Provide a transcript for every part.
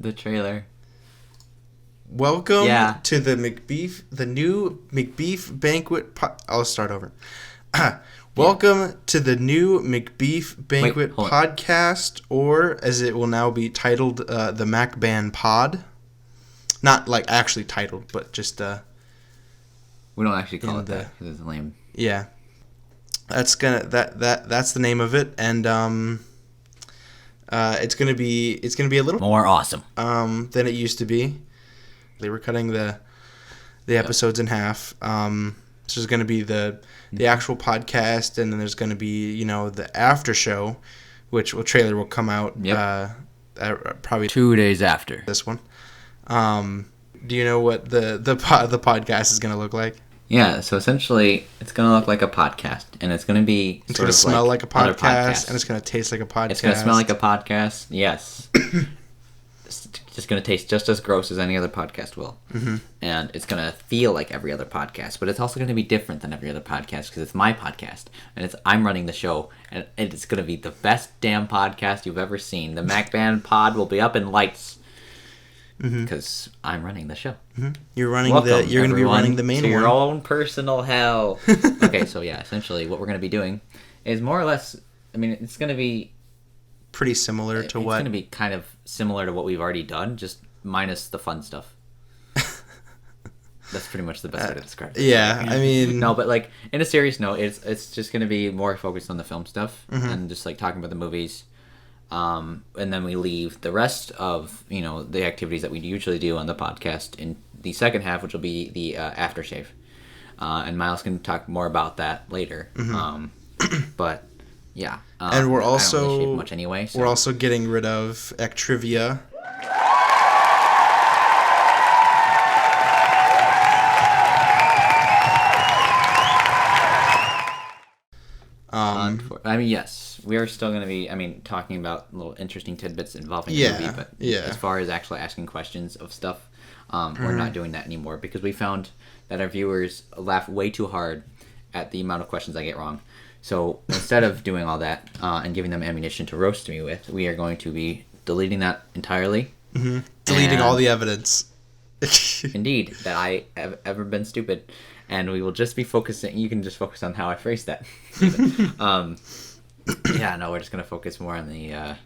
the trailer. Welcome to the new Macbeef-Banquet. I'll start over. Welcome to the new Macbeef-Banquet podcast, or as it will now be titled, the Macban Pod. Not like actually titled, but just we don't actually call it that because it's lame. Yeah, that's the name of it, and it's gonna be a little more awesome than it used to be. They were cutting the episodes in half. This is gonna be the actual podcast, and then there's gonna be the after show, which trailer will come out probably 2 days after this one. Do you know what the podcast is gonna look like? Yeah, so essentially it's gonna look like a podcast, and it's gonna be it's gonna smell like a podcast, and it's gonna taste like a podcast. It's gonna smell like a podcast, yes. It's just gonna taste just as gross as any other podcast will, and it's gonna feel like every other podcast, but it's also gonna be different than every other podcast because it's my podcast, and I'm running the show, and it's gonna be the best damn podcast you've ever seen. The Macban Pod will be up in lights. Because I'm running the show. You're running You're going to be running the main to one. Your own personal hell. Okay, so yeah, essentially what we're going to be doing is more or less. I mean, it's going to be pretty similar to what. It's going to be kind of similar to what we've already done, just minus the fun stuff. That's pretty much the best way to describe it. Yeah, I mean, no, but like in a serious note, it's just going to be more focused on the film stuff and just like talking about the movies. And then we leave the rest of, the activities that we usually do on the podcast in the second half, which will be the aftershave. And Miles can talk more about that later. But yeah. And we're also, I don't really shave much anyway, so. We're also getting rid of Actrivia. Yes, we are still going to be, talking about little interesting tidbits involving the movie, but as far as actually asking questions of stuff, we're not doing that anymore because we found that our viewers laugh way too hard at the amount of questions I get wrong. So instead of doing all that and giving them ammunition to roast me with, we are going to be deleting that entirely. Deleting all the evidence. Indeed, that I have ever been stupid. And we will just be focusing. You can just focus on how I phrased that. We're just gonna focus more on the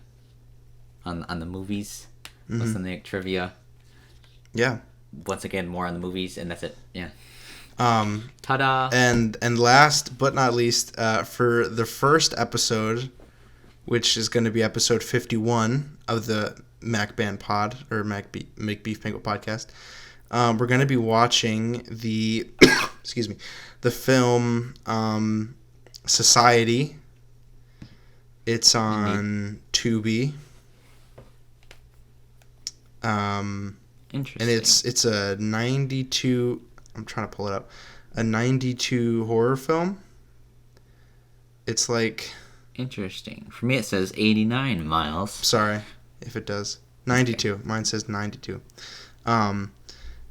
on the movies, less than the trivia. Yeah. Once again, more on the movies, and that's it. Yeah. Ta-da! And last but not least, for the first episode, which is going to be episode 51 of the Macban Pod or Macbeef-Banquet podcast. We're going to be watching the the film Society. It's on Tubi. Interesting. And it's a 92. I'm trying to pull it up. A 92 horror film. It's like. Interesting. For me, it says 89 Miles. Sorry, if it does. 92. Okay. Mine says 92.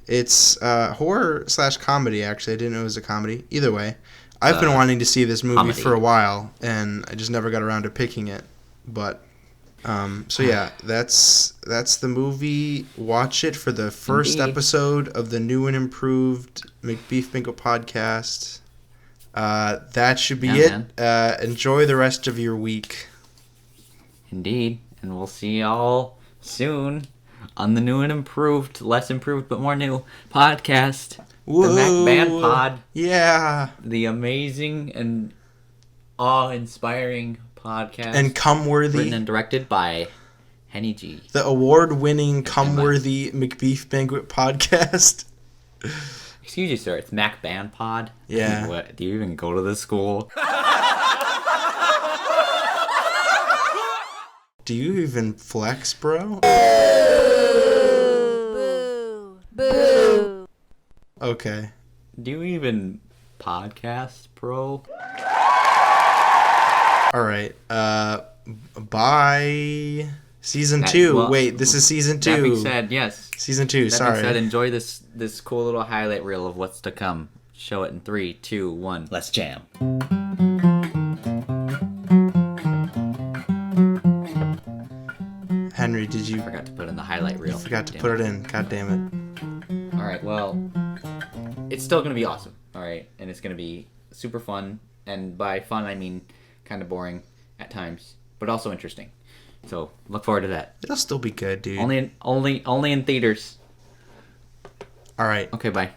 It's horror / comedy, actually. I didn't know it was a comedy. Either way, I've been wanting to see this movie for a while, and I just never got around to picking it. But, so yeah, that's the movie. Watch it for the first episode of the new and improved Macbeef-Banquet podcast. That should be it. Enjoy the rest of your week. Indeed, and we'll see y'all soon. On the new and improved, less improved but more new podcast, Whoa. The Macban Pod. Yeah. The amazing and awe-inspiring podcast. And come-worthy. Written and directed by Henni G. The award-winning, come-worthy Macbeef-Banquet podcast. Excuse you, sir. It's Macban Pod? Yeah. What? Do you even go to this school? Do you even flex, bro? Boo. Okay. Do you even podcast, bro? Alright. Bye. Season 2. Well, wait, this is season 2. That being said, yes. Season 2, sorry. That being said, enjoy this cool little highlight reel of what's to come. Show it in 3, 2, 1. Let's jam. Henry, did you... I forgot to put in the highlight reel. I forgot to put it in. God damn it. All right, well, it's still going to be awesome. All right, and it's going to be super fun. And by fun, I mean kind of boring at times, but also interesting. So look forward to that. It'll still be good, dude. Only in theaters. All right. Okay, bye.